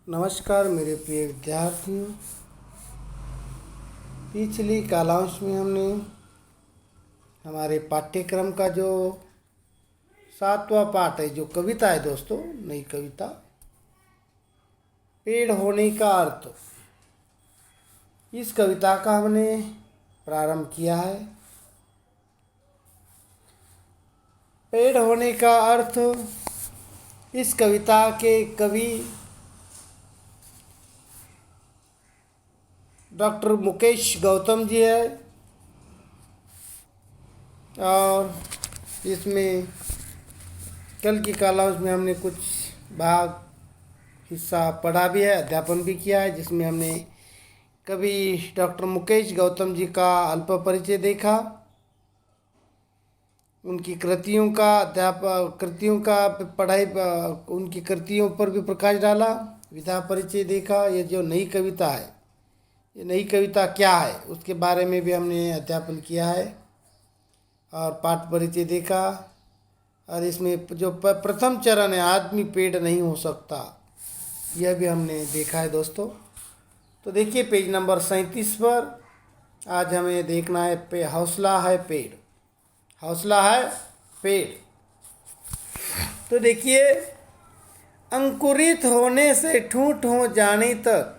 नमस्कार मेरे प्रिय विद्यार्थियों। पिछली कालांश में हमने हमारे पाठ्यक्रम का जो 7वां पाठ है, जो कविता है दोस्तों, नई कविता पेड़ होने का अर्थ, इस कविता का हमने प्रारंभ किया है। पेड़ होने का अर्थ इस कविता के कवि डॉक्टर मुकेश गौतम जी है और इसमें कल की कालांश में हमने कुछ भाग हिस्सा पढ़ा भी है, अध्यापन भी किया है, जिसमें हमने कवि डॉक्टर मुकेश गौतम जी का अल्प परिचय देखा, उनकी कृतियों का पढ़ाई, उनकी कृतियों पर भी प्रकाश डाला, विधा परिचय देखा। ये जो नई कविता है, ये नई कविता क्या है उसके बारे में भी हमने अध्यापन किया है और पाठ परिचय देखा। और इसमें जो प्रथम चरण है, आदमी पेड़ नहीं हो सकता, यह भी हमने देखा है दोस्तों। तो देखिए पेज नंबर 37 पर आज हमें देखना है हौसला है पेड़, हौसला है पेड़। तो देखिए, अंकुरित होने से ठूंठ हो जाने तक,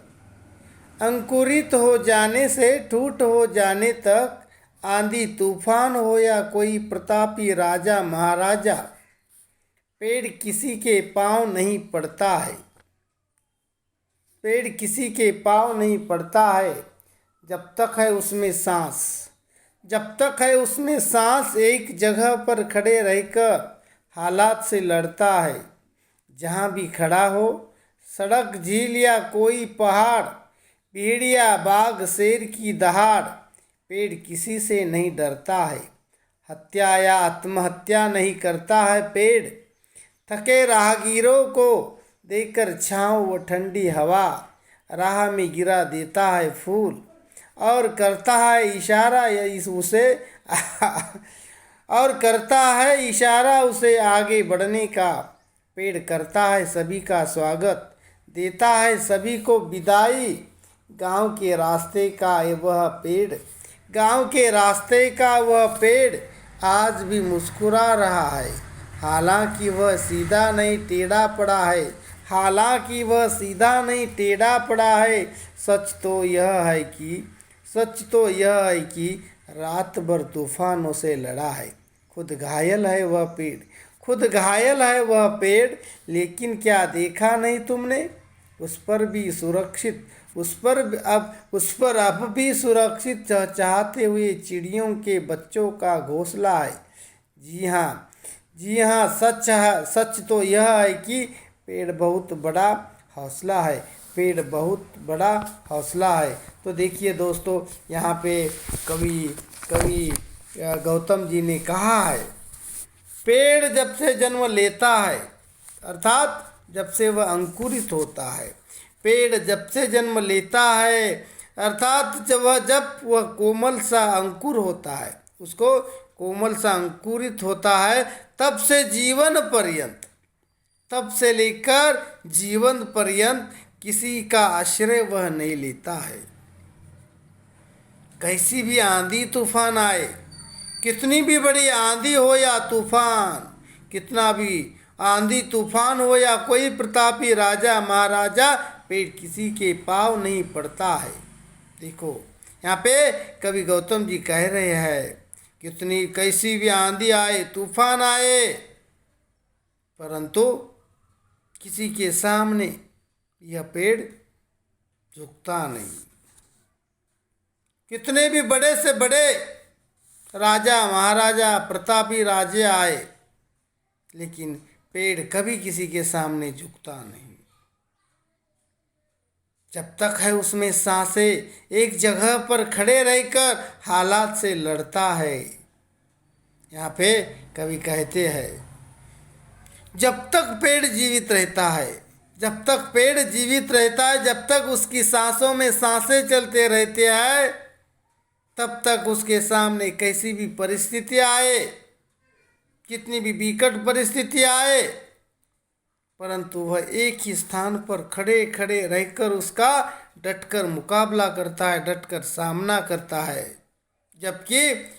अंकुरित हो जाने से ठूठ हो जाने तक, आंधी तूफान हो या कोई प्रतापी राजा महाराजा, पेड़ किसी के पाँव नहीं पड़ता है, पेड़ किसी के पाँव नहीं पड़ता है जब तक है उसमें सांस, जब तक है उसमें सांस, एक जगह पर खड़े रहकर हालात से लड़ता है। जहाँ भी खड़ा हो, सड़क, झील या कोई पहाड़, भेड़िया, बाघ, शेर की दहाड़, पेड़ किसी से नहीं डरता है, हत्या या आत्महत्या नहीं करता है पेड़, थके राहगीरों को देकर छाँव व ठंडी हवा, राह में गिरा देता है फूल और करता है इशारा उसे और करता है इशारा उसे आगे बढ़ने का, पेड़ करता है सभी का स्वागत, देता है सभी को विदाई। गांव के रास्ते का वह पेड़, गांव के रास्ते का वह पेड़ आज भी मुस्कुरा रहा है, हालांकि वह सीधा नहीं टेढ़ा पड़ा है, हालांकि वह सीधा नहीं टेढ़ा पड़ा है। सच तो यह है कि, सच तो यह है कि रात भर तूफानों से लड़ा है, खुद घायल है वह पेड़, खुद घायल है वह पेड़, लेकिन क्या देखा नहीं तुमने, उस पर भी सुरक्षित, उस पर अब भी सुरक्षित चहचहाते हुए चिड़ियों के बच्चों का घोंसला है। जी हाँ, जी हाँ, सच तो यह है कि पेड़ बहुत बड़ा हौसला है, पेड़ बहुत बड़ा हौसला है। तो देखिए दोस्तों, यहाँ पे कवि गौतम जी ने कहा है, पेड़ जब से जन्म लेता है, अर्थात जब से वह अंकुरित होता है, पेड़ जब से जन्म लेता है, अर्थात जब वह कोमल सा अंकुर होता है, उसको कोमल सा अंकुरित होता है, तब से जीवन पर्यंत, तब से लेकर जीवन पर्यंत किसी का आश्रय वह नहीं लेता है। कैसी भी आंधी तूफान आए, कितनी भी बड़ी आंधी हो या तूफान, कितना भी आंधी तूफान हो या कोई प्रतापी राजा महाराजा, पेड़ किसी के पाँव नहीं पड़ता है। देखो यहाँ पे कवि गौतम जी कह रहे हैं, कितनी कैसी भी आंधी आए, तूफान आए, परंतु किसी के सामने यह पेड़ झुकता नहीं। कितने भी बड़े से बड़े राजा महाराजा प्रतापी राजे आए, लेकिन पेड़ कभी किसी के सामने झुकता नहीं। जब तक है उसमें सांसें, एक जगह पर खड़े रहकर हालात से लड़ता है। यहाँ पे कवि कहते हैं, जब तक पेड़ जीवित रहता है, जब तक पेड़ जीवित रहता है, जब तक उसकी सांसों में सांसें चलते रहते हैं, तब तक उसके सामने कैसी भी परिस्थिति आए, कितनी भी विकट परिस्थिति आए, परंतु वह एक ही स्थान पर खड़े खड़े रहकर उसका डटकर मुकाबला करता है, डटकर सामना करता है। जबकि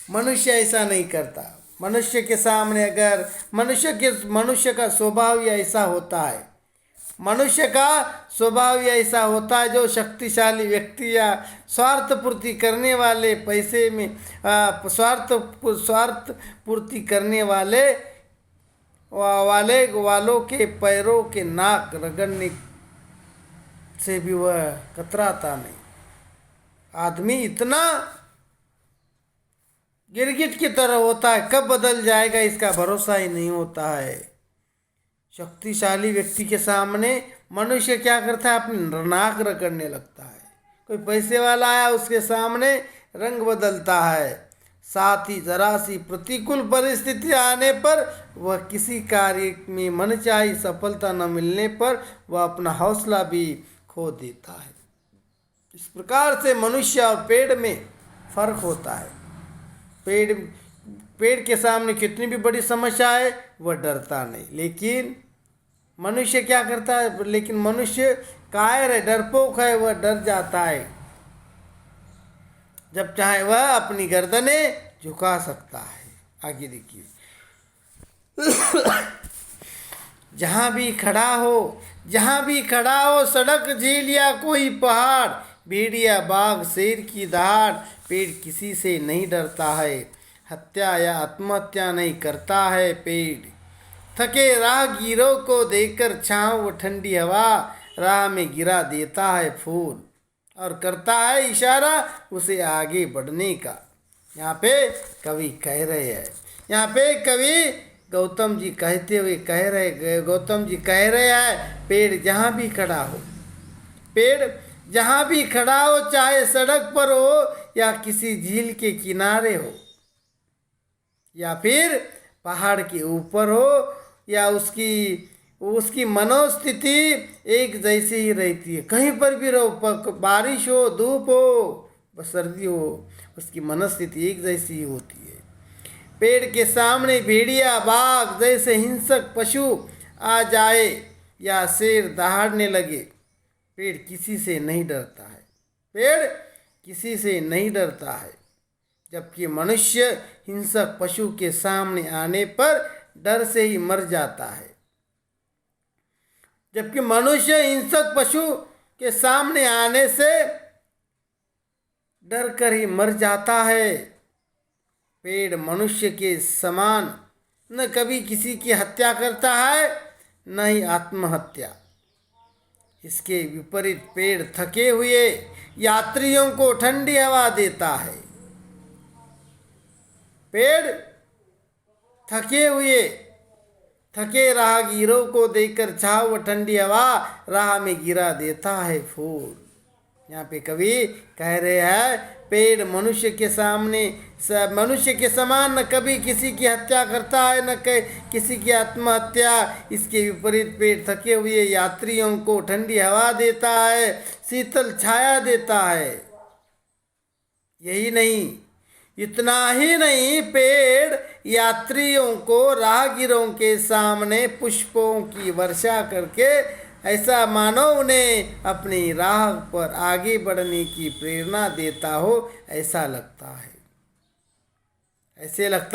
मनुष्य ऐसा नहीं करता। मनुष्य के सामने अगर मनुष्य का स्वभाव ही ऐसा होता है। मनुष्य का स्वभाव ही ऐसा होता है, जो शक्तिशाली व्यक्ति या स्वार्थ पूर्ति करने वाले, पैसे में स्वार्थ पूर्ति करने वालों के पैरों के नाक रगड़ने से भी वह कतराता नहीं। आदमी इतना गिरगिट की तरह होता है, कब बदल जाएगा इसका भरोसा ही नहीं होता है। शक्तिशाली व्यक्ति के सामने मनुष्य क्या करता है, अपनी नाक रगड़ने लगता है। कोई पैसे वाला आया, उसके सामने रंग बदलता है। साथ ही जरा सी प्रतिकूल परिस्थिति आने पर वह किसी कार्य में मनचाही सफलता न मिलने पर वह अपना हौसला भी खो देता है। इस प्रकार से मनुष्य और पेड़ में फर्क होता है। पेड़ के सामने कितनी भी बड़ी समस्या है वह डरता नहीं, लेकिन मनुष्य क्या करता है, लेकिन मनुष्य कायर है, डरपोक है, वह डर जाता है। जब चाहे वह अपनी गर्दनें झुका सकता है। आगे देखिए, जहाँ भी खड़ा हो सड़क, झील या कोई पहाड़, भेड़िया, बाघ, शेर की दहाड़, पेड़ किसी से नहीं डरता है। हत्या या आत्महत्या नहीं करता है पेड़। थके राहगीरों को देकर छाँव व ठंडी हवा, राह में गिरा देता है फूल और करता है इशारा उसे आगे बढ़ने का। यहाँ पे कवि कह रहे हैं, यहाँ पे कवि गौतम जी कहते हुए कह रहे हैं, पेड़ जहाँ भी खड़ा हो, चाहे सड़क पर हो या किसी झील के किनारे हो या फिर पहाड़ के ऊपर हो, या उसकी मनोस्थिति एक जैसी ही रहती है। कहीं पर भी रहो, बारिश हो, धूप हो, सर्दी हो, उसकी मनोस्थिति एक जैसी ही होती है। पेड़ के सामने भेड़िया, बाघ जैसे हिंसक पशु आ जाए या शेर दहाड़ने लगे, पेड़ किसी से नहीं डरता है। जबकि मनुष्य हिंसक पशु के सामने आने पर डर से ही मर जाता है। जबकि मनुष्य हिंसक पशु के सामने आने से डर कर ही मर जाता है। पेड़ मनुष्य के समान न कभी किसी की हत्या करता है, न ही आत्महत्या। इसके विपरीत पेड़ थके हुए यात्रियों को ठंडी हवा देता है। पेड़ थके राहगीरों को देकर छाँव व ठंडी हवा, राह में गिरा देता है फूल। यहाँ पे कवि कह रहे हैं, पेड़ मनुष्य के समान न कभी किसी की हत्या करता है, न किसी की आत्महत्या। इसके विपरीत पेड़ थके हुए यात्रियों को ठंडी हवा देता है, शीतल छाया देता है। इतना ही नहीं, पेड़ यात्रियों को राहगीरों के सामने पुष्पों की वर्षा करके ऐसा मानो उन्हें अपनी राह पर आगे बढ़ने की प्रेरणा देता हो, ऐसा लगता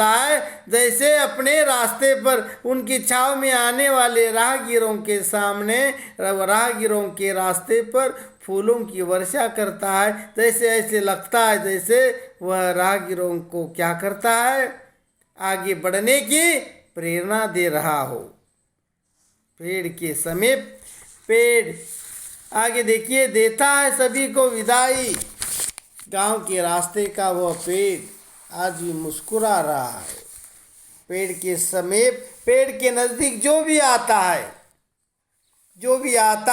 है जैसे अपने रास्ते पर उनकी छाव में आने वाले राहगीरों के रास्ते पर फूलों की वर्षा करता है। ऐसे लगता है जैसे वह राहगीरों को क्या करता है, आगे बढ़ने की प्रेरणा दे रहा हो। पेड़ आगे देखिए, देता है सभी को विदाई। गांव के रास्ते का वह पेड़ आज भी मुस्कुरा रहा है। पेड़ के नज़दीक जो भी आता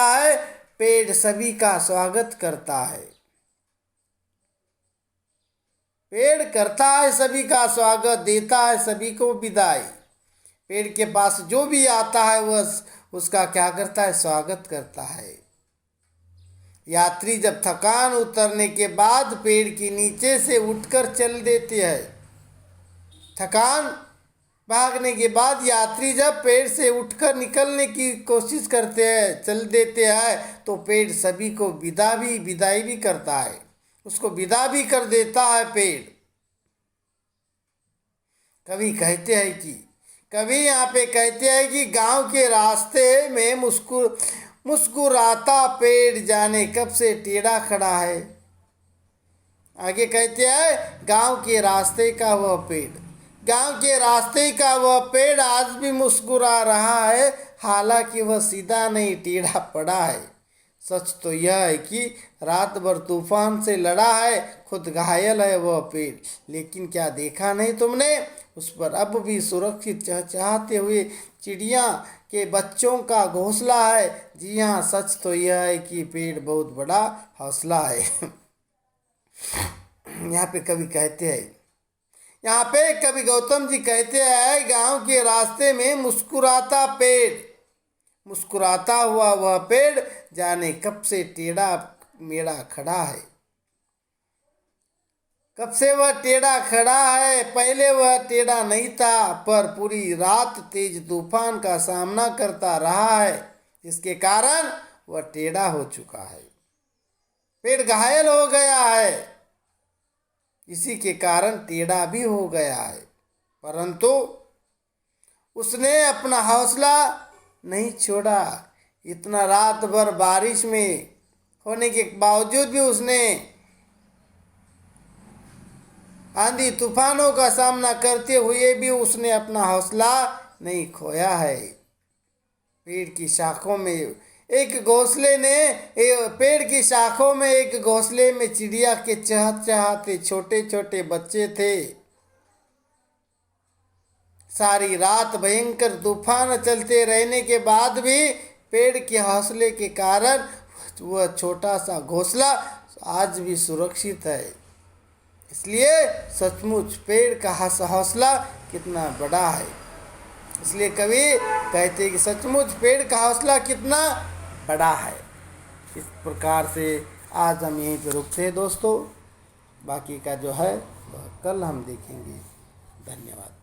है, पेड़ सभी का स्वागत करता है। पेड़ करता है सभी का स्वागत, देता है सभी को विदाई। पेड़ के पास जो भी आता है वह उसका क्या करता है, स्वागत करता है। यात्री जब थकान उतरने के बाद पेड़ के नीचे से उठकर चल देते हैं। थकान भागने के बाद यात्री जब पेड़ से उठकर निकलने की कोशिश करते हैं, चल देते हैं, तो पेड़ सभी को विदाई भी करता है, उसको विदा भी कर देता है पेड़। कवि यहाँ पे कहते हैं कि गांव के रास्ते में मुस्कुराता पेड़ जाने कब से टेढ़ा खड़ा है। आगे कहते हैं गांव के रास्ते का वह पेड़ आज भी मुस्कुरा रहा है, हालांकि वह सीधा नहीं टेढ़ा पड़ा है। सच तो यह है कि रात भर तूफान से लड़ा है, खुद घायल है वह पेड़, लेकिन क्या देखा नहीं तुमने, उस पर अब भी सुरक्षित चहचहाते हुए चिड़िया के बच्चों का घोंसला है। जी हाँ, सच तो यह है कि पेड़ बहुत बड़ा हौसला है। यहाँ पे कवि गौतम जी कहते हैं गांव के रास्ते में मुस्कुराता हुआ वह पेड़ जाने कब से टेढ़ा मेढ़ा खड़ा है। कब से वह टेढ़ा खड़ा है, पहले वह टेढ़ा नहीं था, पर पूरी रात तेज तूफान का सामना करता रहा है, जिसके कारण वह टेढ़ा हो चुका है। पेड़ घायल हो गया है, इसी के कारण टेढ़ा भी हो गया है, परंतु उसने अपना हौसला नहीं छोड़ा। इतना रात भर बारिश में होने के बावजूद भी उसने आंधी तूफानों का सामना करते हुए भी उसने अपना हौसला नहीं खोया है। पेड़ की शाखों में एक घोंसले में चिड़िया के चहचहाते छोटे छोटे बच्चे थे। सारी रात भयंकर तूफान चलते रहने के बाद भी पेड़ के हौसले के कारण वह छोटा सा घोंसला आज भी सुरक्षित है। इसलिए सचमुच पेड़ का हौसला कितना बड़ा है। इसलिए कवि कहते हैं कि सचमुच पेड़ का हौसला कितना बड़ा है। इस प्रकार से आज हम यहीं पर रुकते हैं दोस्तों, बाकी का जो है वह कल हम देखेंगे। धन्यवाद।